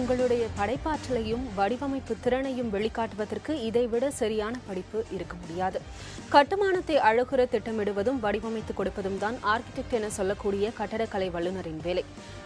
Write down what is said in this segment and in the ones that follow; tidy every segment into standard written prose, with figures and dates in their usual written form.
உங்களுடைய படைப்பாற்றலையும் வடிவமைப்பு திறனையும் வெளிக்காட்டுவதற்கு இதைவிட சரியான படிப்பு இருக்க முடியாது. கட்டுமானத்தை அழகுற திட்டமிடுவதும் வடிவமைத்து கொடுப்பதும் தான் ஆர்கிடெக்ட் என சொல்லக்கூடிய கட்டடக்கலை வல்லுநரின் வேலை.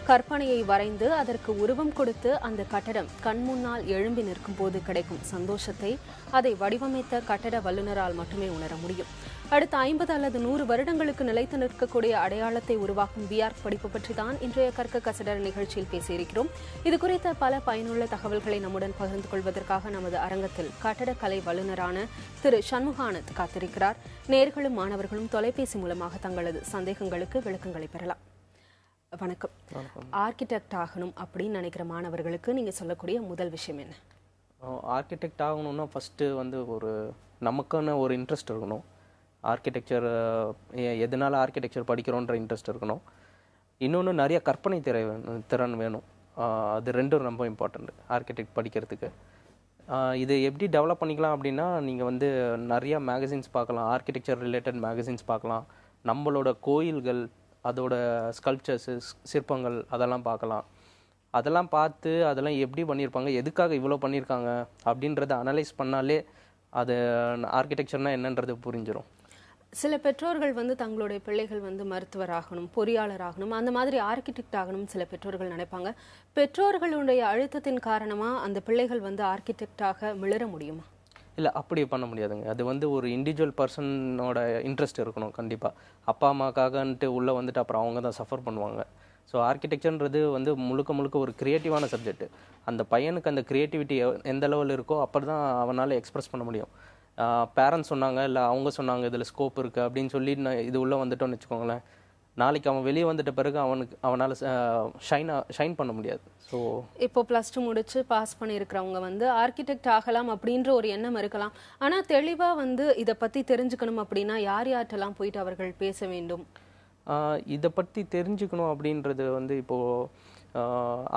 கற்பனையை வரைந்து அதற்கு உருவம் கொடுத்து அந்த கட்டடம் கண்முன்னால் எழும்பி நிற்கும் போது கிடைக்கும் சந்தோஷத்தை அதை வடிவமைத்த கட்டட வல்லுநரால் மட்டுமே உணர முடியும். அடுத்த 50 அல்லது 100 வருடங்களுக்கு நிலைத்து நிற்கக்கூடிய அடையாளத்தை உருவாக்கும் பிஆர்க் படிப்பு பற்றி தான் இன்றைய கற்க கசடர நிகழ்ச்சியில் பேசியிருக்கிறோம். இது குறித்த பல பயனுள்ள தகவல்களை நம்முடன் பகிர்ந்து கொள்வதற்காக நமது அரங்கத்தில் கட்டடக்கலை வல்லுநரான திரு சண்முகானந்த் காத்திருக்கிறார். நேயர்களும் மாணவர்களும் தொலைபேசி மூலமாக தங்களது சந்தேகங்களுக்கு விளக்கங்களை பெறலாம். வணக்கம். ஆர்கிடெக்ட் ஆகணும் அப்படின்னு நினைக்கிற மாணவர்களுக்கு நீங்க சொல்லக்கூடிய முதல் விஷயம் என்ன? ஆர்கிடெக்ட் ஆகணும்னா ஃபஸ்ட்டு ஒரு நமக்கான ஒரு இன்ட்ரெஸ்ட் இருக்கணும். ஆர்கிடெக்சர் எதனால் ஆர்கிடெக்சர் படிக்கிறோன்ற இன்ட்ரெஸ்ட் இருக்கணும். இன்னொன்று நிறைய கற்பனை திறன் வேணும். அது ரெண்டும் ரொம்ப இம்பார்ட்டண்ட் ஆர்கிடெக்ட் படிக்கிறதுக்கு. இது எப்படி டெவலப் பண்ணிக்கலாம் அப்படின்னா, நீங்கள் நிறையா மேகசின்ஸ் பார்க்கலாம், ஆர்கிடெக்சர் ரிலேட்டட் மேகசின்ஸ் பார்க்கலாம். நம்மளோட கோயில்கள், அதோட ஸ்கல்ப்சர்ஸு, சிற்பங்கள் அதெல்லாம் பார்க்கலாம். அதெல்லாம் பார்த்து அதெல்லாம் எப்படி பண்ணியிருப்பாங்க, எதுக்காக இவ்வளோ பண்ணியிருக்காங்க அப்படின்றத அனலைஸ் பண்ணாலே அது ஆர்கிடெக்சர்னால் என்னன்றது புரிஞ்சிடும். சில பெற்றோர்கள் தங்களுடைய பிள்ளைகள் மருத்துவர் ஆகணும், பொறியாளர் ஆகணும், அந்த மாதிரி ஆர்கிடெக்ட் ஆகணும் சில பெற்றோர்கள் நினைப்பாங்க. பெற்றோர்களுடைய அழுத்தத்தின் காரணமாக அந்த பிள்ளைகள் ஆர்கிடெக்டாக மிளற முடியுமா? இல்லை, அப்படி பண்ண முடியாதுங்க. அது ஒரு இண்டிவிஜுவல் பர்சனோட இன்ட்ரெஸ்ட் இருக்கணும். கண்டிப்பாக அப்பா அம்மாக்காகன்ட்டு உள்ளே அப்புறம் அவங்க தான் சஃபர் பண்ணுவாங்க. ஸோ ஆர்கிடெக்சர்ன்றது முழுக்க முழுக்க ஒரு க்ரியேட்டிவான சப்ஜெக்ட். அந்த பையனுக்கு அந்த க்ரியேட்டிவிட்டி எந்த லெவலில் இருக்கோ அப்படி தான் அவனால் எக்ஸ்ப்ரெஸ் பண்ண முடியும். பேரண்ட்ஸ் சொன்னாங்க, இல்லை அவங்க சொன்னாங்க இதில் ஸ்கோப் இருக்குது அப்படின்னு சொல்லி இது உள்ளே வந்துட்டோன்னு வச்சுக்கோங்களேன், நாளைக்கு அவன் வெளியே வந்துட்ட பிறகு அவனால் ஷைன் பண்ண முடியாது. ஸோ இப்போ +2 முடிச்சு பாஸ் பண்ணியிருக்கிறவங்க ஆர்கிடெக்ட் ஆகலாம் அப்படின்ற ஒரு எண்ணம் இருக்கலாம். ஆனால் தெளிவாக இதை பற்றி தெரிஞ்சுக்கணும் அப்படின்னா யார் யார்கிட்டலாம் போயிட்டு அவர்கள் பேச வேண்டும்? இதை பற்றி தெரிஞ்சுக்கணும் அப்படின்றது இப்போது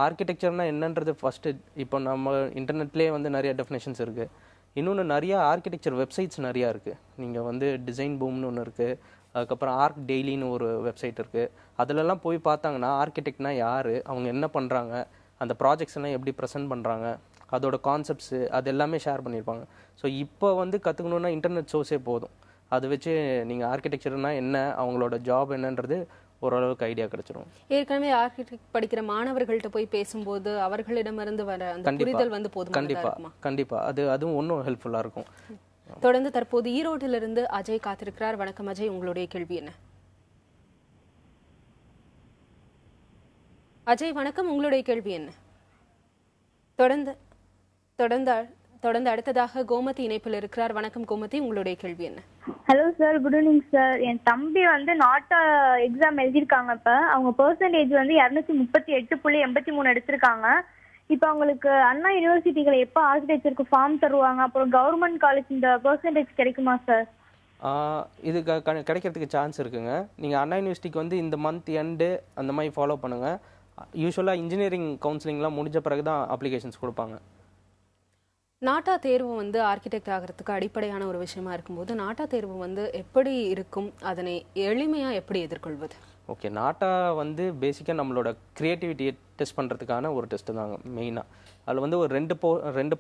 ஆர்கிடெக்சர்னால் என்னன்றது ஃபஸ்ட்டு இப்போ நம்ம இன்டர்நெட்லேயே நிறைய டெஃபினேஷன்ஸ் இருக்குது. இன்னொன்று நிறையா ஆர்கிடெக்சர் வெப்சைட்ஸ் நிறையா இருக்குது. நீங்கள் டிசைன் பூம்னு ஒன்று இருக்குது, அதுக்கப்புறம் ஆர்க் டெய்லின்னு ஒரு வெப்சைட் இருக்குது. அதிலெல்லாம் போய் பார்த்தாங்கன்னா ஆர்கிடெக்ட்னா யார், அவங்க என்ன பண்ணுறாங்க, அந்த ப்ராஜெக்ட்ஸ் எல்லாம் எப்படி ப்ரெசென்ட் பண்ணுறாங்க, அதோட கான்செப்ட்ஸு அது எல்லாமே ஷேர் பண்ணியிருப்பாங்க. ஸோ இப்போ கற்றுக்கணுன்னா இன்டர்நெட் சோர்ஸே போதும். அதை வச்சு நீங்கள் ஆர்கிடெக்சர்னால் என்ன, அவங்களோட ஜாப் என்னன்றது ஓரளவுக்கு ஐடியா கிடைச்சிடும். ஏற்கனவே ஆர்கிடெக்ட் படிக்கிற மாணவர்கள்ட்ட போய் பேசும்போது அவர்களிடமிருந்து வர அந்த புரிதல் கண்டிப்பாக அதுவும் ஒன்றும் ஹெல்ப்ஃபுல்லாக இருக்கும். தொடர்ந்து தற்போது ஈரோட்டிலிருந்து அஜய் காத்திருக்கிறார். வணக்கம் அஜய், உங்களுடைய கேள்வி என்ன? அஜய் வணக்கம், உங்களுடைய கேள்வி என்ன? தொடர்ந்து அடுத்ததாக கோமதி இணைப்பில் இருக்கிறார். வணக்கம் கோமதி, உங்களுடைய கேள்வி என்ன? Hello sir, good evening sir. என் தம்பி நாட்டா எக்ஸாம் எழுதியிருக்காங்க. இப்போ அவங்க பெர்சன்டேஜ் 238.83 எடுத்திருக்காங்க. இப்போ அவங்களுக்கு அண்ணா யூனிவர்சிட்டிகளை எப்போ ஆர்கிடெக்சருக்கு ஃபார்ம் தருவாங்க? அப்புறம் கவர்மெண்ட் காலேஜ் இந்த பெர்சன்டேஜ் கிடைக்குமா சார்? இது கிடைக்கிறதுக்கு சான்ஸ் இருக்குங்க. நீங்கள் அண்ணா யூனிவர்சிட்டிக்கு இந்த மந்த் எண்டு அந்த மாதிரி ஃபாலோ பண்ணுங்கள். யூஸ்வலாக இன்ஜினியரிங் கவுன்சிலிங்லாம் முடிஞ்ச பிறகு தான் அப்ளிகேஷன்ஸ் கொடுப்பாங்க. நாட்டா தேர்வு ஆர்கிடெக்ட் ஆகிறதுக்கு அடிப்படையான ஒரு விஷயமா இருக்கும்போது நாட்டா தேர்வு எப்படி இருக்கும், அதனை எளிமையாக எப்படி எதிர்கொள்வது? ஓகே, நாட்டா பேசிக்காக நம்மளோட க்ரியேட்டிவிட்டியை டெஸ்ட் பண்ணுறதுக்கான ஒரு டெஸ்ட்டு தாங்க மெயினாக. அதில் ஒரு ரெண்டு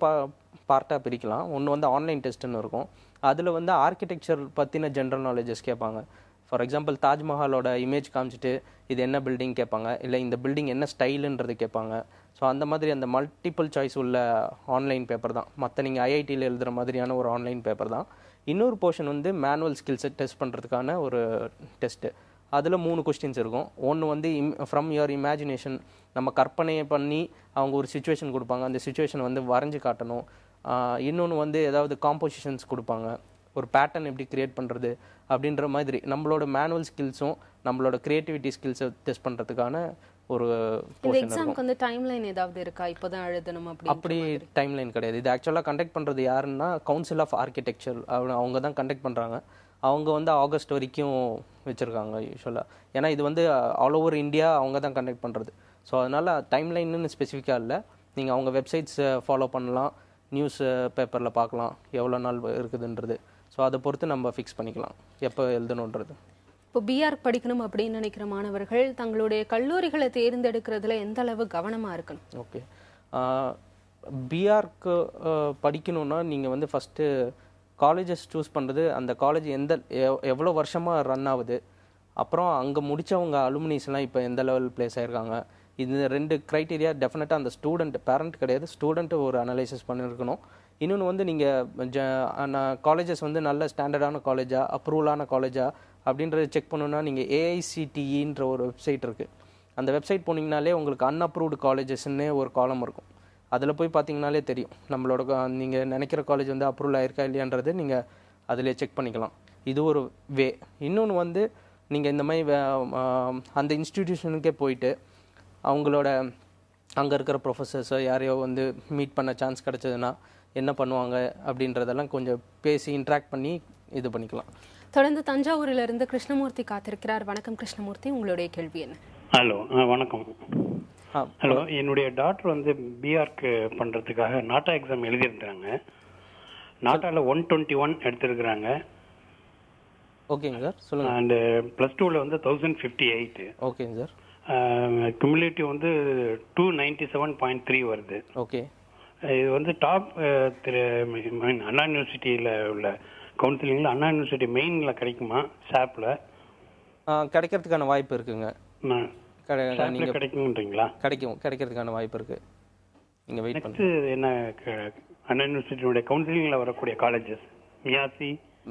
பார்ட்டாக பிரிக்கலாம். ஒன்று ஆன்லைன் டெஸ்ட்டுன்னு இருக்கும். அதில் ஆர்கிடெக்சர் பற்றின ஜென்ரல் நாலேஜஸ் கேட்பாங்க. ஃபார் எக்ஸாம்பிள் தாஜ்மஹாலோட இமேஜ் காமிச்சிட்டு இது என்ன பில்டிங் கேட்பாங்க, இல்லை இந்த பில்டிங் என்ன ஸ்டைலுன்றது கேட்பாங்க. ஸோ அந்த மாதிரி அந்த மல்டிபிள் சாய்ஸ் உள்ள ஆன்லைன் பேப்பர் தான். மற்ற நீங்கள் ஐஐடியில் எழுதுகிற மாதிரியான ஒரு ஆன்லைன் பேப்பர் தான். இன்னொரு போர்ஷன் மேனுவல் ஸ்கில்ஸை டெஸ்ட் பண்ணுறதுக்கான ஒரு டெஸ்ட்டு. அதில் 3 கொஸ்டின்ஸ் இருக்கும். ஒன்று ஃப்ரம் யுவர் இமேஜினேஷன், நம்ம கற்பனையை பண்ணி அவங்க ஒரு சுச்சுவேஷன் கொடுப்பாங்க, அந்த சுச்சுவேஷன் வரைஞ்சி காட்டணும். இன்னொன்று ஏதாவது காம்போசிஷன்ஸ் கொடுப்பாங்க, ஒரு பேட்டர்ன் எப்படி கிரியேட் பண்ணுறது அப்படின்ற மாதிரி நம்மளோட மேனுவல் ஸ்கில்ஸும் நம்மளோட கிரியேட்டிவிட்டி ஸ்கில்ஸை டெஸ்ட் பண்ணுறதுக்கான ஒரு எக்ஸாம்க்கு டைம்லைன் ஏதாவது இருக்கா? இப்போதான் எழுதணும் அப்படி டைம்லைன் கிடையாது. இது ஆக்சுவலாக கண்டக்ட் பண்ணுறது யாருன்னா கவுன்சில் ஆஃப் ஆர்கிடெக்சர், அவங்க தான் கண்டக்ட் பண்ணுறாங்க. அவங்க ஆகஸ்ட் வரைக்கும் வச்சுருக்காங்க யூஸ்வலாக. ஏன்னா இது ஆல் ஓவர் இந்தியா அவங்க தான் கண்டக்ட் பண்ணுறது. ஸோ அதனால் டைம்லைன்னு ஸ்பெசிஃபிக்காக இல்லை. நீங்கள் அவங்க வெப்சைட்ஸை ஃபாலோ பண்ணலாம், நியூஸ் பேப்பரில் பார்க்கலாம் எவ்வளோ நாள் இருக்குதுன்றது. ஸோ அதை பொறுத்து நம்ம ஃபிக்ஸ் பண்ணிக்கலாம் எப்போ எழுதணுன்றது. இப்போ பிஆர்க் படிக்கணும் அப்படின்னு நினைக்கிற மாணவர்கள் தங்களுடைய கல்லூரிகளை தேர்ந்தெடுக்கிறதுல எந்த அளவு கவனமாக இருக்கணும்? ஓகே, பிஆர்க்கு படிக்கணுன்னா நீங்கள் வந்து ஃபஸ்ட்டு காலேஜஸ் சூஸ் பண்ணுறது, அந்த காலேஜ் எவ்வளோ வருஷமாக ரன் ஆகுது, அப்புறம் அங்கே முடித்தவங்க அலுமினிஸ்லாம் இப்போ எந்த லெவல் பிளேஸ் ஆகிருக்காங்க. இந்த 2 க்ரைட்டீரியா டெஃபினட்டாக அந்த ஸ்டூடெண்ட், பேரண்ட் கிடையாது, ஸ்டூடெண்ட்டு ஒரு அனலைசிஸ் பண்ணியிருக்கணும். இன்னொன்று வந்து நீங்கள் காலேஜஸ் வந்து நல்ல ஸ்டாண்டர்டான காலேஜா, அப்ரூவலான காலேஜா அப்படின்றத செக் பண்ணணுன்னா நீங்கள் ஏஐசிடிஇன்ற ஒரு வெப்சைட் இருக்குது. அந்த வெப்சைட் போனீங்கனாலே உங்களுக்கு அன்அப்ரூவ்டு காலேஜஸ்ன்னு ஒரு காலம் இருக்கும். அதில் போய் பார்த்தீங்கனாலே தெரியும் நம்மளோட நீங்கள் நினைக்கிற காலேஜ் வந்து அப்ரூவல் ஆயிருக்கா இல்லையான்றது நீங்கள் அதிலே செக் பண்ணிக்கலாம். இது ஒரு வே. இன்னொன்று வந்து நீங்கள் இந்த மாதிரி அந்த இன்ஸ்டிடியூஷனுக்கே போயிட்டு அவங்களோட அங்கே இருக்கிற ப்ரொஃபஸர்ஸோ யாரையோ வந்து மீட் பண்ண சான்ஸ் கிடச்சதுன்னா என்ன பண்ணுவாங்க அப்படின்றதெல்லாம் கொஞ்சம் பேசி இன்ட்ராக்ட் பண்ணி இது பண்ணிக்கலாம். தொடர்ந்து தஞ்சாவூரிலிருந்து கிருஷ்ணமூர்த்தி காத்திருக்கிறார். வணக்கம் கிருஷ்ணமூர்த்தி, உங்களுடைய கேள்வி என்ன? ஹலோ, வணக்கம். ஹலோ, என்னுடைய டாக்டர் வந்து பிஆர்க்கு பண்ணுறதுக்காக நாட்டா எக்ஸாம் எழுதியிருந்தாங்க. நாட்டாவில் 121 எடுத்திருக்கிறாங்க. ஓகேங்க சார், சொல்லுங்கள். அண்டு +2ல் வந்து 1058. ஓகேங்க சார். குமுலேட்டிவ் வந்து 297.3 வருது. ஓகே. இது வந்து டாப் அண்ணா யூனிவர்சிட்டியில் உள்ள கவுன்சிலிங்கில் அண்ணா யூனிவர்சிட்டி மெயினில் கிடைக்குமா? ஷாப்பில் கிடைக்கிறதுக்கான வாய்ப்பு இருக்குங்க. நீங்கள் கிடைக்குன்றீங்களா? கிடைக்கிறதுக்கான வாய்ப்பு இருக்குது. நீங்கள் வெயிட் பண்ணுங்க. என்ன அண்ணா யூனிவர்சிட்டியோட கவுன்சிலிங்கில் வரக்கூடிய காலேஜஸ்?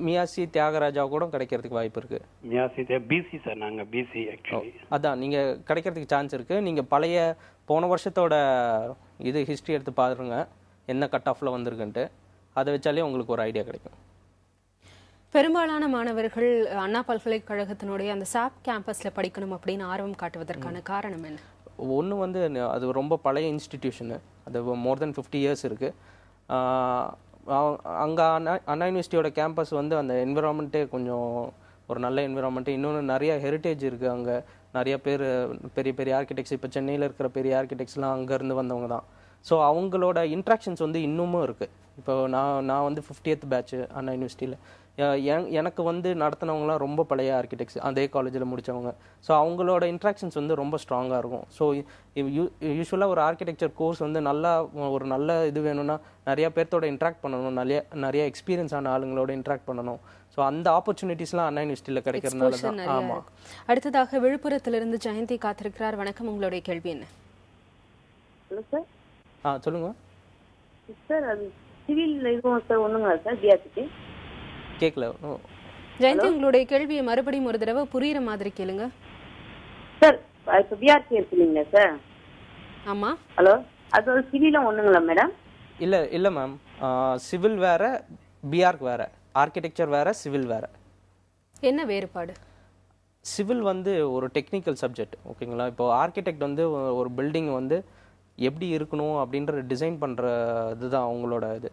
மியாசி தியாகராஜா கூட கிடைக்கிறதுக்கு வாய்ப்பு இருக்குது. மியாசி பிசி சார், நாங்கள் பிசி ஆக்சுவலி. அதான் நீங்கள் கிடைக்கிறதுக்கு சான்ஸ் இருக்குது. நீங்கள் பழைய போன வருஷத்தோட இது ஹிஸ்ட்ரி எடுத்து பாருங்க, என்ன கட் ஆஃபில் வந்திருக்குன்ட்டு. அதை வச்சாலே உங்களுக்கு ஒரு ஐடியா கிடைக்கும். பெரும்பாலான மாணவர்கள் அண்ணா பல்கலைக்கழகத்தினுடைய அந்த சாப் கேம்பஸில் படிக்கணும் அப்படின்னு ஆர்வம் காட்டுவதற்கான காரணம் என்ன? ஒன்று வந்து அது ரொம்ப பழைய இன்ஸ்டிடியூஷனு, அது மோர் தென் 50 இயர்ஸ் இருக்குது. அங்கே அண்ணா யூனிவர்சிட்டியோட கேம்பஸ் வந்து அந்த என்விரான்மெண்ட்டே கொஞ்சம் ஒரு நல்ல என்விரான்மெண்ட்டு. இன்னொன்று நிறைய ஹெரிட்டேஜ் இருக்குது. அங்கே நிறைய பேர் பெரிய பெரிய ஆர்கிடெக்ட்ஸ், இப்போ சென்னையில் இருக்கிற பெரிய ஆர்கிடெக்ட்ஸ்லாம் அங்கேருந்து வந்தவங்க தான். ஸோ அவங்களோட இன்ட்ராக்ஷன்ஸ் வந்து இன்னமும் இருக்குது. இப்போ நான் வந்து 50th பேட்ச் அண்ணா யூனிவர்சிட்டியில். எனக்கு வந்து நடத்தினவங்களாம் ரொம்ப பழைய ஆர்கிடெக்ட்ஸ், அதே காலேஜில் முடித்தவங்க. ஸோ அவங்களோட இன்ட்ராக்ஷன்ஸ் வந்து ரொம்ப ஸ்ட்ராங்காக இருக்கும். ஸோ யூஸ்வலாக ஒரு ஆர்கிடெக்சர் கோர்ஸ் வந்து ஒரு நல்ல இது வேணும்னா நிறையா பேர்த்தோட இன்ட்ராக்ட் பண்ணணும், நிறைய எக்ஸ்பீரியன்ஸ் ஆன ஆளுங்களோட இன்ட்ராக்ட் பண்ணணும். ஸோ அந்த ஆப்பர்ச்சுனிட்டிஸ்லாம் அண்ணா யூனிவர்சிட்டியில் கிடைக்கிறதுனால தான். ஆமாம். அடுத்ததாக விழுப்புரத்திலிருந்து ஜெயந்தி காத்திருக்கிறார். வணக்கம், உங்களுடைய கேள்வி என்ன? Hello sir. சொல்லுங்க சார். அது சிவில் இருக்கும் சார், ஒண்ணுங்களா சார் பிஆர்சிக்கு? கேட்கல ஜெயந்தி, உங்களுடைய கேள்வியை மறுபடியும் ஒரு தடவை புரியுற மாதிரி கேளுங்க சார். இப்போ பிஆர்சி இருக்குங்களா சார்? ஆமா. ஹலோ, அது சிவிலும் ஒண்ணுங்களா மேடம்? இல்லை மேம், சிவில் வேற, பிஆர்க் வேற, ஆர்கிடெக்சர் வேற, சிவில் வேற. என்ன வேறுபாடு? சிவில் வந்து ஒரு டெக்னிக்கல் சப்ஜெக்ட், ஓகேங்களா. இப்போ ஆர்கிடெக்ட் வந்து ஒரு பில்டிங் வந்து எப்படி இருக்கணும் அப்படின்ற டிசைன் பண்ணுறது தான் அவங்களோட இது.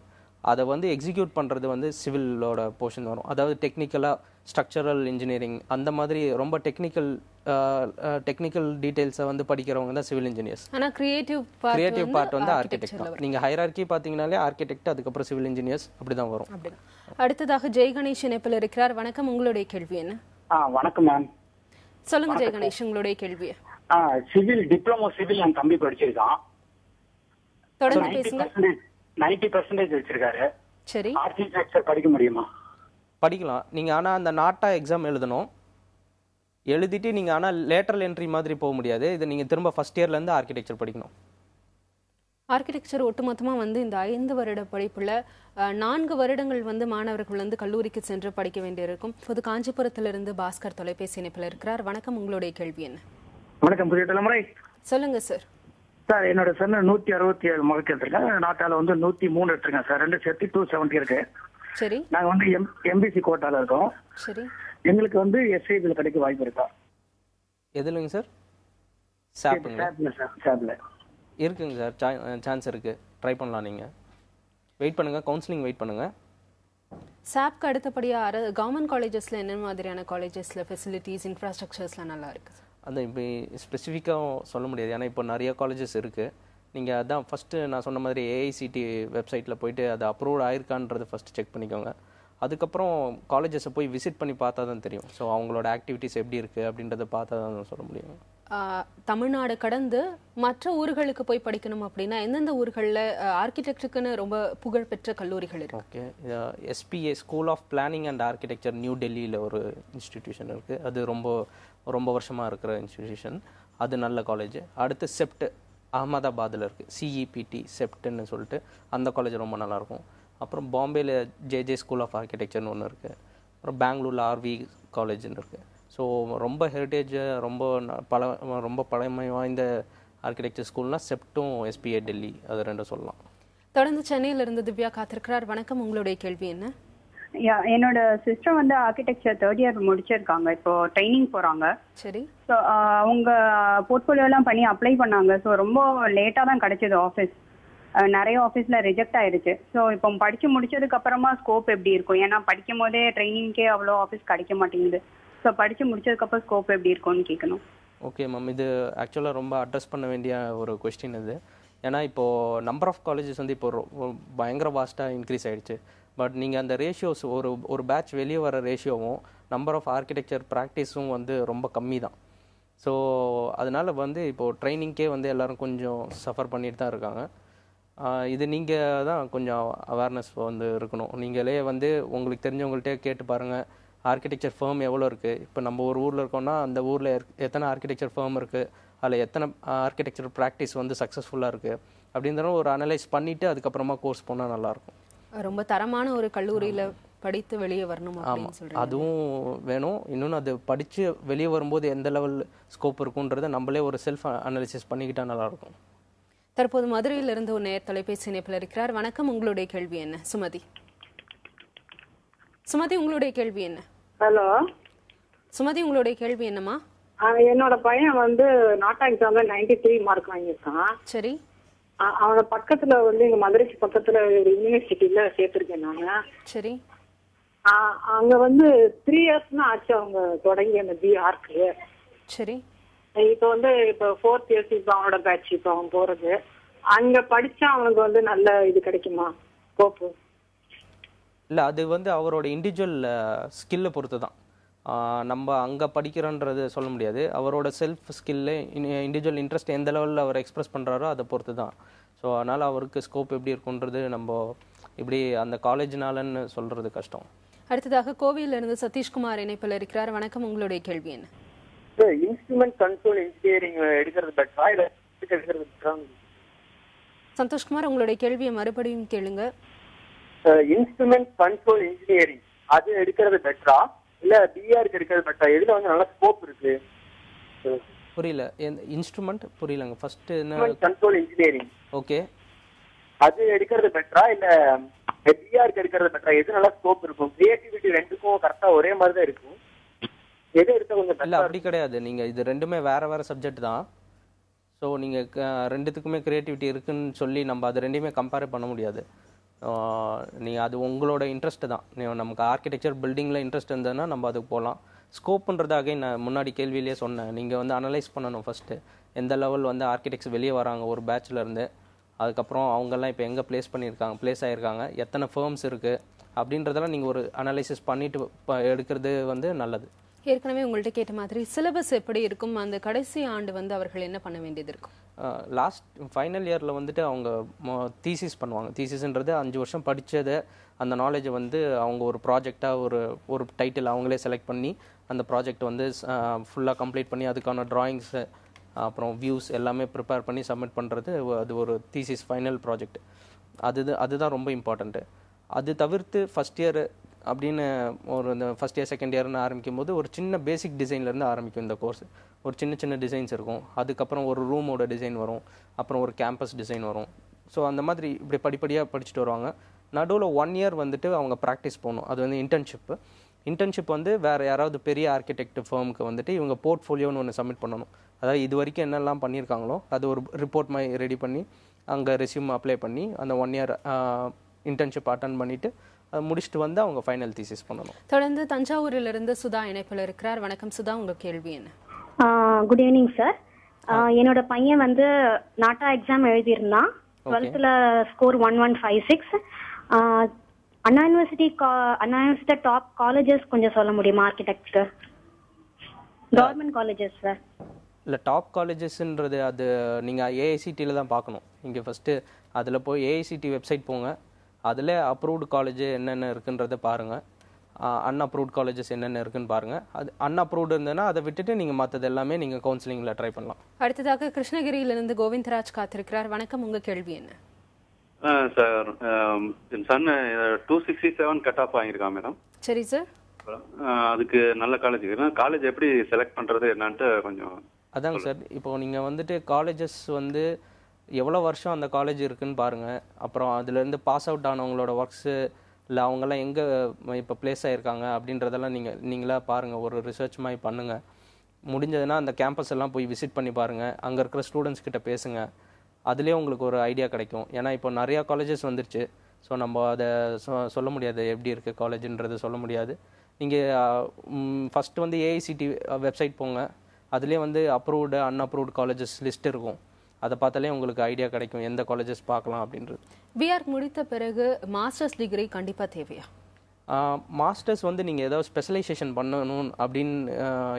அதை வந்து எக்ஸிக்யூட் பண்ணுறது வந்து சிவிலோட போர்ஷன் வரும். அதாவது டெக்னிக்கலாக ஸ்ட்ரக்சரல் இன்ஜினியரிங் அந்த மாதிரி ரொம்ப டெக்னிக்கல் டீட்டெயில்ஸை வந்து படிக்கிறவங்க தான் சிவில் இன்ஜினியர்ஸ். ஆனால் கிரியேட்டிவ் பார்ட் வந்து ஆர்கிடெக்ட் தான். நீங்கள் ஹைரார்கி பார்த்தீங்கனாலே ஆர்கிடெக்ட், அதுக்கப்புறம் சிவில் இன்ஜினியர்ஸ் அப்படி தான் வரும். அடுத்ததாக ஜெய் கணேஷ் இணைப்பில் இருக்கிறார். வணக்கம், உங்களுடைய கேள்வி என்ன? வணக்கம் மேம். சொல்லுங்க ஜெய் கணேஷ், உங்களுடைய கேள்வி. சிவில் டிப்ளமோ சிவில் என் தம்பி படிச்சிருக்கான். தொடர்ந்து பேசுங்க. 90% வச்சிருக்காரு. சரி, ஆர்கிடெக்சர் படிக்க முடியுமா? படிக்கலாம் நீங்கள். ஆனால் அந்த நாட்டா எக்ஸாம் எழுதிட்டு நீங்கள் ஆனால் லேட்டரல் என்ட்ரி மாதிரி போக முடியாது. இதை நீங்கள் திரும்ப ஃபர்ஸ்ட் இயர்லேருந்து ஆர்கிடெக்சர் படிக்கணும். ஆர்கிடெக்சர் ஒட்டுமொத்தமாக வந்து இந்த 5 வருட படிப்புல 4 வருடங்கள் வந்து மாணவர்கள் வந்து கல்லூரிக்கு சென்று படிக்க வேண்டியிருக்கும். இப்போது காஞ்சிபுரத்திலிருந்து பாஸ்கர் தொலைபேசி இணைப்பில் இருக்கிறார். வணக்கம், உங்களுடைய கேள்வி என்ன? வணக்கம், புதிய தலைமுறை. சொல்லுங்க சார். சார், என்னோட சொன்ன 167 மார்க் எடுத்திருக்கேன். நாட்டால வந்து 103 எடுத்திருக்கேன் சார். 2 சேர்த்து 270 இருக்கு. சரி. நாங்க வந்து எம்பிசி கோட்டால இருக்கோம். சரி. எங்களுக்கு வந்து எஸ்ஐபியில் கிடைக்க வாய்ப்பு இருக்கா? எதுலங்க சார்? சாப்ல இருக்குங்க சார், சான்ஸ் இருக்கு. ட்ரை பண்ணலாம். நீங்கள் வெயிட் பண்ணுங்க, கவுன்சிலிங் வெயிட் பண்ணுங்க. சாப்க்கு அடுத்தபடியாக கவர்மெண்ட் காலேஜஸ்ல என்ன மாதிரியான காலேஜஸ்ல ஃபெசிலிட்டிஸ், இன்ஃப்ராஸ்ட்ரக்சர்ஸ்லாம் நல்லா இருக்கு? அந்த இப்போ ஸ்பெசிஃபிக்காக சொல்ல முடியாது, ஏன்னா இப்போ நிறைய காலேஜஸ் இருக்குது. நீங்கள் அதான் ஃபஸ்ட்டு நான் சொன்ன மாதிரி ஏஐசிடி வெப்சைட்டில் போயிட்டு அது அப்ரூவ் ஆயிருக்கான்றது ஃபஸ்ட்டு செக் பண்ணிக்கோங்க. அதுக்கப்புறம் காலேஜஸை போய் விசிட் பண்ணி பார்த்தா தான் தெரியும். ஸோ அவங்களோட ஆக்டிவிட்டீஸ் எப்படி இருக்குது அப்படின்றத பார்த்தா தான் சொல்ல முடியும். தமிழ்நாடு கடந்து மற்ற ஊர்களுக்கு போய் படிக்கணும் அப்படின்னா எந்தெந்த ஊர்களில் ஆர்கிடெக்சருக்குன்னு ரொம்ப புகழ்பெற்ற கல்லூரிகள் இருக்கு? Okay, SPA school of planning and architecture new டெல்லியில் ஒரு இன்ஸ்டிடியூஷன் இருக்குது. அது ரொம்ப வருஷமாக இருக்கிற இன்ஸ்டிடியூஷன். அது நல்ல காலேஜ். அடுத்து செப்ட் அகமதாபாத்தில் இருக்குது, சிஇபிடி செப்ட்னு சொல்லிட்டு அந்த காலேஜ் ரொம்ப நல்லாயிருக்கும். அப்புறம் பாம்பேயில் ஜேஜே ஸ்கூல் ஆஃப் ஆர்கிடெக்சர்னு ஒன்று இருக்குது. அப்புறம் பெங்களூரில் ஆர்வி காலேஜ்னு இருக்குது. ஸோ ரொம்ப ஹெரிட்டேஜ் ரொம்ப பழமை வாய்ந்த ஆர்கிடெக்சர் ஸ்கூல்னால் செப்டும் எஸ்பிஏ டெல்லி, அது ரெண்டும் சொல்லலாம். தொடர்ந்து சென்னையிலிருந்து திவ்யா காத்திருக்கிறார். வணக்கம், உங்களுடைய கேள்வி என்ன? என்னோட சிஸ்டர் வந்து ஆர்கிடெக்சர் 3rd இயர் முடிச்சிருக்காங்க, இப்போ ட்ரைனிங் போறாங்க. சரி. ஸோ அவங்க போர்ட்ஃபோலியோலாம் பண்ணி அப்ளை பண்ணாங்க. ஸோ ரொம்ப லேட்டாக தான் கிடைச்சது ஆஃபீஸ். நிறைய ஆஃபீஸில் ரிஜெக்ட் ஆயிருச்சு. ஸோ இப்போ படித்து முடிச்சதுக்கு அப்புறமா ஸ்கோப் எப்படி இருக்கும்? ஏன்னா படிக்கும் போதே ட்ரைனிங்க்கே அவ்வளோ ஆஃபீஸ் கிடைக்க மாட்டேங்குது. ஸோ படித்து முடிச்சதுக்கப்புறம் ஸ்கோப் எப்படி இருக்கும்னு கேட்கணும். ஓகே மேம், இது ஆக்சுவலாக ரொம்ப அட்ரஸ் பண்ண வேண்டிய ஒரு கொஸ்டின் இது. ஏன்னா இப்போது நம்பர் ஆஃப் காலேஜஸ் வந்து இப்போ பயங்கர வாஸ்ட்டாக இன்க்ரீஸ் ஆகிடுச்சு. பட் நீங்கள் அந்த ரேஷியோஸ் ஒரு பேட்ச் வெளியே வர ரேஷியோவும் நம்பர் ஆஃப் ஆர்கிடெக்சர் ப்ராக்டிஸும் வந்து ரொம்ப கம்மி தான். ஸோ அதனால் வந்து இப்போது ட்ரைனிங்க்கே வந்து எல்லோரும் கொஞ்சம் சஃபர் பண்ணிட்டு தான் இருக்காங்க. இது நீங்கள் தான் கொஞ்சம் அவேர்னஸ் வந்து இருக்கணும். நீங்களே வந்து உங்களுக்கு தெரிஞ்சவங்கள்ட்டே கேட்டு பாருங்கள், ஆர்கிடெக்சர் ஃபர்ம் எவ்வளோ இருக்குது. இப்போ நம்ம ஒரு ஊரில் இருக்கோம்னா அந்த ஊரில் எத்தனை ஆர்கிடெக்சர் ஃபர்ம் இருக்குது, அதில் எத்தனை ஆர்கிடெக்சர் ப்ராக்டிஸ் வந்து சக்ஸஸ்ஃபுல்லாக இருக்குது அப்படின்றத ஒரு அனலைஸ் பண்ணிவிட்டு அதுக்கப்புறமா கோர்ஸ் போனால் நல்லாயிருக்கும். ரொம்ப தரமான ஒரு கல்லூரியில் படித்து வெளியே வரணும் அப்படின்னு சொல்கிறேன். அதுவும் வேணும். இன்னொன்று அது படித்து வெளியே வரும்போது எந்த லெவல் ஸ்கோப் இருக்குன்றதை நம்மளே ஒரு செல்ஃப் அனாலிசிஸ் பண்ணிக்கிட்டால் நல்லாயிருக்கும். தற்போது மதுரையிலிருந்து ஒரு நேர் தொலைபேசி இணைப்பில் இருக்கிறார். வணக்கம், உங்களுடைய கேள்வி என்ன? சுமதி உங்களுடைய கேள்வி என்ன? ஹலோ சுமதி, உங்களுடைய கேள்வி என்னம்மா? என்னோட பையன் வந்து நாட்டா எக்ஸாம்ல 93 மார்க் வாங்கியிருக்கான். சரி. அவன பக்கத்துல வந்து எங்க மதுரைக்கு பக்கத்துல ஒரு யூனிவர்சிட்டியில சேர்த்திருக்கேன் நானு. சரி. அங்க வந்து 3 இயர்ஸ் தான் ஆச்சு அவங்க தொடங்கி அந்த பிஆர்க்கு. சரி. இப்ப வந்து இப்ப 4th இயர்ஸ் இப்ப அவனோட பேட்ச் இப்ப அவன் போறது. அங்க படிச்சா அவனுக்கு வந்து நல்ல இது கிடைக்குமா ஸ்கோப்பு? இல்லை, அது வந்து அவரோட இண்டிவிஜுவல் ஸ்கில்லை பொறுத்து தான். நம்ம அங்கே படிக்கிறோன்றது சொல்ல முடியாது. அவரோட செல்ஃப் ஸ்கில்லு, இண்டிவிஜுவல் இன்ட்ரெஸ்ட் எந்த லெவலில் அவர் எக்ஸ்பிரஸ் பண்ணுறாரோ அதை பொறுத்து தான். ஸோ அதனால் அவருக்கு ஸ்கோப் எப்படி இருக்குன்றது நம்ம இப்படி அந்த காலேஜ்னாலன்னு சொல்கிறது கஷ்டம். அடுத்ததாக கோவையிலிருந்து சதீஷ்குமார் இணைப்பில் இருக்கிறார். வணக்கம், உங்களுடைய கேள்வி என்ன? இன்ஸ்ட்ருமெண்ட் கண்ட்ரோல் இன்ஜினியரிங் எடுக்கிறது பெட்டரா இல்ல எடுக்கிறது பெட்டரா? சந்தோஷ்குமார், உங்களுடைய கேள்வியை மறுபடியும் கேளுங்க. இன்ஸ்ட்ருமெண்ட் கண்ட்ரோல் இன்ஜினியரிங் அது எடுக்கிறது பெட்டரா இல்ல பிஆருக்கு எடுக்கிறது பெட்டரா? எதுல வந்து நல்ல ஸ்கோப் இருக்கு? புரியல, இன்ஸ்ட்ருமெண்ட் புரியலங்க. ஃபர்ஸ்ட் கண்ட்ரோல் இன்ஜினியரிங் ஓகே, அது எடுக்கிறது பெட்டரா இல்ல பிஆருக்கு எடுக்கிறது பெட்டரா? எது நல்ல ஸ்கோப் இருக்கும்? கிரியேட்டிவிட்டி ரெண்டுக்கும் கரெக்டா ஒரே மாதிரி தான் இருக்கும். எது எடுத்தா கொஞ்சம் இல்லை அப்படி கிடையாது. நீங்கள் இது ரெண்டுமே வேறு சப்ஜெக்ட் தான். ஸோ நீங்கள் ரெண்டுத்துக்குமே க்ரியேட்டிவிட்டி இருக்குன்னு சொல்லி நம்ம அது ரெண்டுமே கம்பேர் பண்ண முடியாது. நீங்கள் அது உங்களோட இன்ட்ரெஸ்ட்டு தான். நமக்கு ஆர்கிடெக்சர் பில்டிங்கில் இன்ட்ரெஸ்ட் இருந்ததுன்னா நம்ம அதுக்கு போகலாம். ஸ்கோப்புன்றதாக நான் முன்னாடி கேள்வியிலேயே சொன்னேன். நீங்கள் வந்து அனலைஸ் பண்ணணும் ஃபஸ்ட்டு, எந்த லெவல் வந்து ஆர்கிடெக்ட்ஸ் வெளியே வராங்க ஒரு பேட்ச்லேருந்து. அதுக்கப்புறம் அவங்கெல்லாம் இப்போ எங்கே ப்ளேஸ் ஆகியிருக்காங்க, எத்தனை ஃபேர்ம்ஸ் இருக்குது அப்படின்றதெல்லாம் நீங்கள் ஒரு அனலைசிஸ் பண்ணிவிட்டு எடுக்கிறது வந்து நல்லது. ஏற்கனவே உங்கள்கிட்ட கேட்ட மாதிரி சிலபஸ் எப்படி இருக்கும்? அந்த கடைசி ஆண்டு வந்து அவர்கள் என்ன பண்ண வேண்டியது இருக்கும்? லாஸ்ட் ஃபைனல் இயரில் வந்துட்டு அவங்க தீசிஸ் பண்ணுவாங்க. தீசிஸ்ன்றது 5 வருஷம் படித்ததை அந்த நாலேஜை வந்து அவங்க ஒரு ப்ராஜெக்டாக ஒரு டைட்டில் அவங்களே செலக்ட் பண்ணி அந்த ப்ராஜெக்ட் வந்து ஃபுல்லாக கம்ப்ளீட் பண்ணி அதுக்கான ட்ராயிங்ஸு அப்புறம் வியூஸ் எல்லாமே ப்ரிப்பேர் பண்ணி சப்மிட் பண்ணுறது. அது ஒரு தீசிஸ் ஃபைனல் ப்ராஜெக்ட். அதுதான் ரொம்ப இம்பார்ட்டண்ட்டு. அது தவிர்த்து ஃபஸ்ட் இயர் அப்படின்னு இந்த ஃபஸ்ட் இயர் செகண்ட் இயர்னு ஆரம்பிக்கும் போது ஒரு சின்ன பேசிக் டிசைன்லேருந்து ஆரம்பிக்கும் இந்த கோர்ஸ். ஒரு சின்ன டிசைன்ஸ் இருக்கும். அதுக்கப்புறம் ஒரு ரூமோட டிசைன் வரும், அப்புறம் ஒரு கேம்பஸ் டிசைன் வரும். ஸோ அந்த மாதிரி இப்படி படிப்படியாக படிச்சுட்டு வருவாங்க. நடுவில் 1 இயர் வந்துட்டு அவங்க ப்ராக்டிஸ் போகணும். அது வந்து இன்டர்ன்ஷிப் வந்து வேறு யாராவது பெரிய ஆர்கிடெக்ட் ஃபர்முக்கு வந்துட்டு இவங்க போர்ட்ஃபோலியோன்னு ஒன்று சப்மிட் பண்ணணும். அதாவது இது வரைக்கும் என்னெல்லாம் பண்ணியிருக்காங்களோ அது ஒரு ரிப்போர்ட் மாதிரி ரெடி பண்ணி அங்கே ரெஸ்யூம் அப்ளை பண்ணி அந்த 1 இயர் இன்டர்ன்ஷிப் அட்டன் பண்ணிவிட்டு முடிச்சுட்டு வந்து அவங்க ஃபைனல் தீசிஸ் பண்ணணும். தொடர்ந்து தஞ்சாவூரிலிருந்து சுதா இணைப்பில் இருக்கிறார். வணக்கம் சுதா, உங்க கேள்வி என்ன? Good evening sir. என்னோட பையன் வந்து நாட்டா எக்ஸாம் எழுதியிருந்தான். 12th score 1156. அண்ணா யூனிவர்சிட்டி டாப் காலேஜஸ் கொஞ்சம் சொல்ல முடியுமா? Architect government colleges sir. இல்லை டாப் காலேஜஸ்ன்றது அது நீங்கள் ஏஐசிடியில் தான் பார்க்கணும். இங்கே ஃபஸ்ட்டு அதில் போய் ஏஐசிடி வெப்சைட் போங்க, அதில் அப்ரூவ்டு காலேஜ் என்னென்ன இருக்குன்றதை பாருங்கள், அன்அப்ரூவ்ட் காலேஜஸ் என்னென்ன இருக்குன்னு பாருங்கள். அது அன்அப்ரூவ்டு இருந்ததுன்னா அதை விட்டுட்டு நீங்கள் மற்றது எல்லாமே நீங்கள் கவுன்சிலிங்கில் ட்ரை பண்ணலாம். அடுத்ததாக கிருஷ்ணகிரியிலிருந்து கோவிந்தராஜ் காத்திருக்கிறார். வணக்கம், உங்கள் கேள்வி என்ன? சார், என் சன் 267 கட் ஆஃப் ஆகியிருக்கான் மேடம். சரி சார். அதுக்கு நல்ல காலேஜ் எப்படி செலக்ட் பண்ணுறது என்னன்ட்டு கொஞ்சம். அதாங்க சார், இப்போது நீங்கள் வந்துட்டு காலேஜஸ் வந்து எவ்வளோ வருஷம் அந்த காலேஜ் இருக்குன்னு பாருங்கள். அப்புறம் அதுலேருந்து பாஸ் அவுட் ஆனவங்களோட ஒர்க்ஸு இல்லை அவங்கெல்லாம் எங்கே இப்போ ப்ளேஸ் ஆகிருக்காங்க அப்படின்றதெல்லாம் நீங்களாக பாருங்கள், ஒரு ரிசர்ச் மாதிரி பண்ணுங்கள். முடிஞ்சதுன்னா அந்த கேம்பஸ் எல்லாம் போய் விசிட் பண்ணி பாருங்கள், அங்கே இருக்கிற ஸ்டூடெண்ட்ஸ் கிட்ட பேசுங்க. அதுலேயே உங்களுக்கு ஒரு ஐடியா கிடைக்கும். ஏன்னா இப்போ நிறையா காலேஜஸ் வந்துருச்சு. ஸோ நம்ம அதை சொல்ல முடியாது எப்படி இருக்குது காலேஜுன்றது சொல்ல முடியாது. நீங்கள் ஃபஸ்ட்டு வந்து ஏஐசிடி வெப்சைட் போங்க, அதுலேயே வந்து அப்ரூவ்டு அன்அப்ரூவ்டு காலேஜஸ் லிஸ்ட் இருக்கும். அதை பார்த்தாலே உங்களுக்கு ஐடியா கிடைக்கும் எந்த காலேஜஸ் பார்க்கலாம் அப்படின்றது. பிஆர் முடித்த பிறகு மாஸ்டர்ஸ் டிகிரி கண்டிப்பாக தேவையா? மாஸ்டர்ஸ் வந்து நீங்கள் ஏதாவது ஸ்பெஷலைசேஷன் பண்ணணும் அப்படின்னு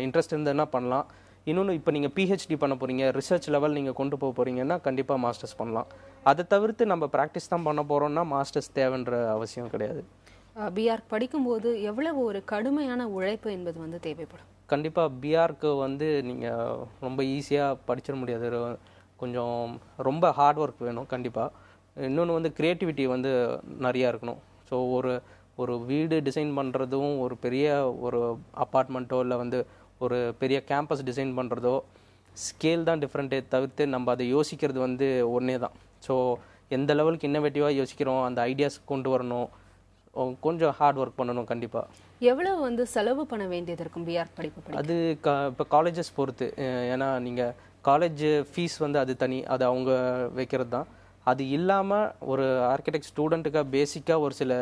இன்ட்ரெஸ்ட் இருந்ததுன்னா பண்ணலாம். இன்னொன்று இப்போ நீங்கள் பிஹெச்டி பண்ண போகிறீங்க, ரிசர்ச் லெவல் நீங்கள் கொண்டு போக போகிறீங்கன்னா கண்டிப்பாக மாஸ்டர்ஸ் பண்ணலாம். அதை தவிர்த்து நம்ம ப்ராக்டிஸ் தான் பண்ண போகிறோம்னா மாஸ்டர்ஸ் தேவைன்ற அவசியம் கிடையாது. பிஆர் படிக்கும்போது எவ்வளவு ஒரு கடுமையான உழைப்பு என்பது வந்து தேவைப்படும்? கண்டிப்பாக பிஆர்க்கு வந்து நீங்கள் ரொம்ப ஈஸியாக படிச்சிட முடியாது. கொஞ்சம் ரொம்ப ஹார்ட் ஒர்க் வேணும் கண்டிப்பாக. இன்னொன்று வந்து க்ரியேட்டிவிட்டி வந்து நிறையா இருக்கணும். ஸோ ஒரு வீடு டிசைன் பண்ணுறதும் ஒரு பெரிய ஒரு அப்பார்ட்மெண்ட்டோ இல்லை வந்து ஒரு பெரிய கேம்பஸ் டிசைன் பண்ணுறதோ ஸ்கேல் தான் டிஃப்ரெண்ட்டே தவிர்த்து நம்ம அதை யோசிக்கிறது வந்து ஒன்றே தான். ஸோ எந்த லெவலுக்கு இன்னோவேட்டிவாக யோசிக்கிறோம், அந்த ஐடியாஸ் கொண்டு வரணும், கொஞ்சம் ஹார்ட் ஒர்க் பண்ணணும் கண்டிப்பாக. எவ்வளவு வந்து செலவு பண்ண வேண்டியது இருக்கும் பிஆர் படிப்பு? அது இப்போ காலேஜஸ் பொறுத்து. ஏன்னா நீங்கள் காலேஜ் ஃபீஸ் வந்து அது தனி, அது அவங்க வைக்கிறது தான். அது இல்லாமல் ஒரு ஆர்கிடெக்ட் ஸ்டூடெண்ட்டுக்காக பேசிக்காக ஒரு சில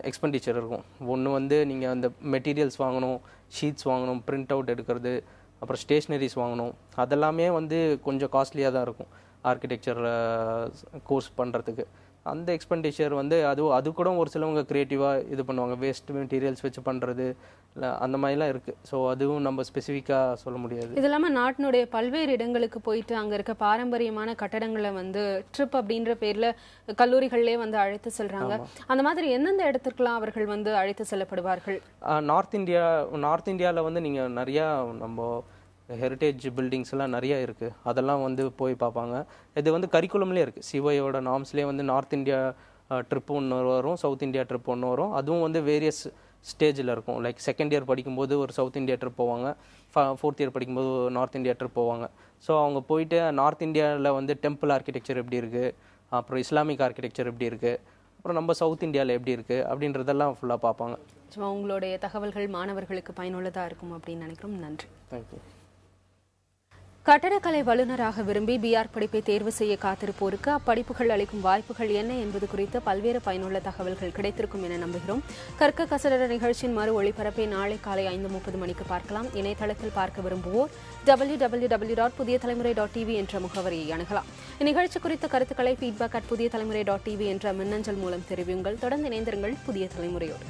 எக்ஸ்பெண்டிச்சர் இருக்கும். ஒன்று வந்து நீங்கள் அந்த மெட்டீரியல்ஸ் வாங்கணும், ஷீட்ஸ் வாங்கணும், பிரிண்ட் அவுட் எடுக்கிறது, அப்புறம் ஸ்டேஷ்னரிஸ் வாங்கணும். அதெல்லாமே வந்து கொஞ்சம் காஸ்ட்லியாக தான் இருக்கும் ஆர்கிடெக்சரில் கோர்ஸ் பண்ணுறதுக்கு. அந்த எக்ஸ்பெண்டிச்சர் வந்து அது கூட ஒரு சிலவங்க க்ரியேட்டிவாக இது பண்ணுவாங்க, வேஸ்ட் மெட்டீரியல்ஸ் வச்சு பண்ணுறது இல்லை அந்த மாதிரிலாம் இருக்குது. ஸோ அதுவும் நம்ம ஸ்பெசிஃபிக்காக சொல்ல முடியாது. இது இல்லாமல் நாட்டினுடைய பல்வேறு இடங்களுக்கு போயிட்டு அங்கே இருக்க பாரம்பரியமான கட்டடங்களை வந்து ட்ரிப் அப்படின்ற பேரில் கல்லூரிகள்லேயே வந்து அழைத்து செல்கிறாங்க. அந்த மாதிரி எந்தெந்த இடத்துக்குலாம் அவர்கள் வந்து அழைத்து செல்லப்படுவார்கள்? நார்த் இந்தியாவில் வந்து நீங்கள் நிறையா நம்ம ஹெரிட்டேஜ் பில்டிங்ஸ் எல்லாம் நிறையா இருக்குது, அதெல்லாம் வந்து போய் பார்ப்பாங்க. இது வந்து கரிக்குலம்லேயே இருக்குது. சிஓயோட நார்ம்ஸ்லேயே வந்து நார்த் இந்தியா ட்ரிப் ஒன்று வரும், சவுத் இந்தியா ட்ரிப் ஒன்று வரும். அதுவும் வந்து வேரியஸ் ஸ்டேஜில் இருக்கும். லைக் செகண்ட் இயர் படிக்கும்போது ஒரு சவுத் இந்தியா ட்ரிப் போவாங்க, ஃபோர்த் இயர் படிக்கும்போது நார்த் இந்தியா ட்ரிப் போவாங்க. ஸோ அவங்க போயிட்டு நார்த் இந்தியாவில் வந்து டெம்பிள் ஆர்கிடெக்சர் எப்படி இருக்குது, அப்புறம் இஸ்லாமிக் ஆர்கிடெக்சர் எப்படி இருக்குது, அப்புறம் நம்ம சவுத் இந்தியாவில் எப்படி இருக்குது அப்படின்றதெல்லாம் ஃபுல்லாக பார்ப்பாங்க. ஸோ உங்களுடைய தகவல்கள் மாணவர்களுக்கு பயனுள்ளதாக இருக்கும் அப்படின்னு நினைக்கிறோம். நன்றி. தேங்க்யூ. கட்டடக்கலை வல்லுநராக விரும்பி பிஆர் படிப்பை தேர்வு செய்ய காத்திருப்போருக்கு அப்படிப்புகள் அளிக்கும் வாய்ப்புகள் என்ன என்பது குறித்து பல்வேறு பயனுள்ள தகவல்கள் கிடைத்திருக்கும் என நம்புகிறோம். கற்க கசடர நிகழ்ச்சியின் மறு ஒளிபரப்பை நாளை காலை 5:30 மணிக்கு பார்க்கலாம். இணையதளத்தில் பார்க்க விரும்புவோர் www.pudiyatalamurai.tv என்ற முகவரியை அணுகலாம். இந்நிகழ்ச்சி குறித்த கருத்துக்களை feedback@pudiyatalamurai.tv என்ற மின்னஞ்சல் மூலம் தெரிவியுங்கள். தொடர்ந்து இணைந்திருங்கள் புதிய தலைமுறையோடு.